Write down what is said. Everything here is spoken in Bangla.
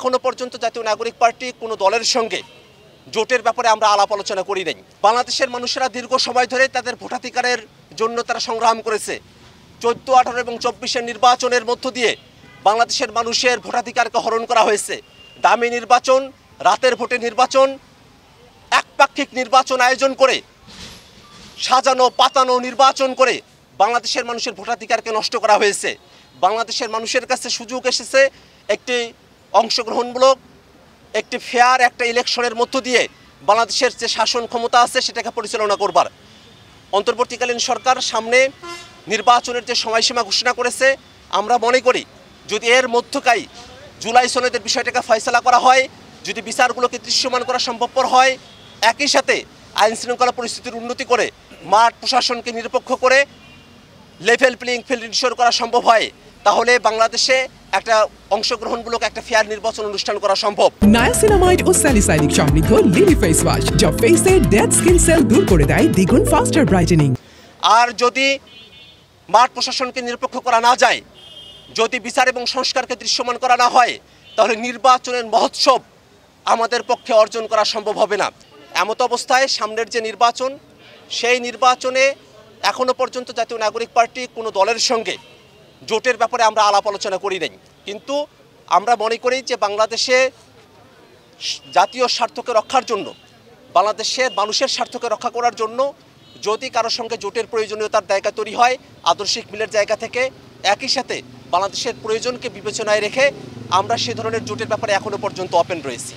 এখনো পর্যন্ত জাতীয় নাগরিক পার্টি কোনো দলের সঙ্গে জোটের ব্যাপারে আমরা আলাপ আলোচনা করি নাই। বাংলাদেশের মানুষেরা দীর্ঘ সময় ধরে তাদের ভোটাধিকারের জন্য তারা সংগ্রাম করেছে। 14, 18 এবং 24-এর নির্বাচনের মধ্য দিয়ে বাংলাদেশের মানুষের ভোটাধিকারকে হরণ করা হয়েছে। দামি নির্বাচন, রাতের ভোটে নির্বাচন, একপাক্ষিক নির্বাচন আয়োজন করে সাজানো পাতানো নির্বাচন করে বাংলাদেশের মানুষের ভোটাধিকারকে নষ্ট করা হয়েছে। বাংলাদেশের মানুষের কাছে সুযোগ এসেছে একটি অংশগ্রহণমূলক, একটি ফেয়ার একটা ইলেকশনের মধ্য দিয়ে বাংলাদেশের যে শাসন ক্ষমতা আছে সেটাকে পরিচালনা করবার। অন্তর্বর্তীকালীন সরকার সামনে নির্বাচনের যে সময়সীমা ঘোষণা করেছে, আমরা মনে করি যদি এর মধ্যকাই জুলাই সনদের বিষয়টাকে ফয়সালা করা হয়, যদি বিচারগুলোকে দৃশ্যমান করা সম্ভবপর হয়, একই সাথে আইন শৃঙ্খলা পরিস্থিতির উন্নতি করে মাঠ প্রশাসনকে নিরপেক্ষ করে লেভেল প্লেইং ফিল্ড ইনশিওর করা সম্ভব হয়, তাহলে বাংলাদেশে একটা অংশগ্রহণমূলক একটা ফেয়ার নির্বাচন অনুষ্ঠান করা সম্ভব। নায়াসিনামাইড ও স্যালিসাইলিক সমৃদ্ধ লিলি ফেস ওয়াশ যা ফেসের ডেড স্কিন সেল দূর করে দেয় দ্বিগুণ ফাস্টার ব্রাইটেনিং। আর যদি মাঠ প্রশাসনকে নিরপেক্ষ করা না যায়, যদি বিচার এবং সংস্কারকে দৃশ্যমান করা না হয়, তাহলে নির্বাচনের মহোৎসব আমাদের পক্ষে অর্জন করা সম্ভব হবে না। এমত অবস্থায় সামনের যে নির্বাচন, সেই নির্বাচনে এখনো পর্যন্ত জাতীয় নাগরিক পার্টি কোনো দলের সঙ্গে জোটের ব্যাপারে আমরা আলাপ আলোচনা করি নাই। কিন্তু আমরা মনে করি যে বাংলাদেশে জাতীয় স্বার্থকে রক্ষার জন্য, বাংলাদেশের মানুষের স্বার্থকে রক্ষা করার জন্য যদি কারোর সঙ্গে জোটের প্রয়োজনীয়তার জায়গা তৈরি হয় আদর্শিক মিলের জায়গা থেকে, একই সাথে বাংলাদেশের প্রয়োজনকে বিবেচনায় রেখে আমরা সে ধরনের জোটের ব্যাপারে এখনো পর্যন্ত ওপেন রয়েছি।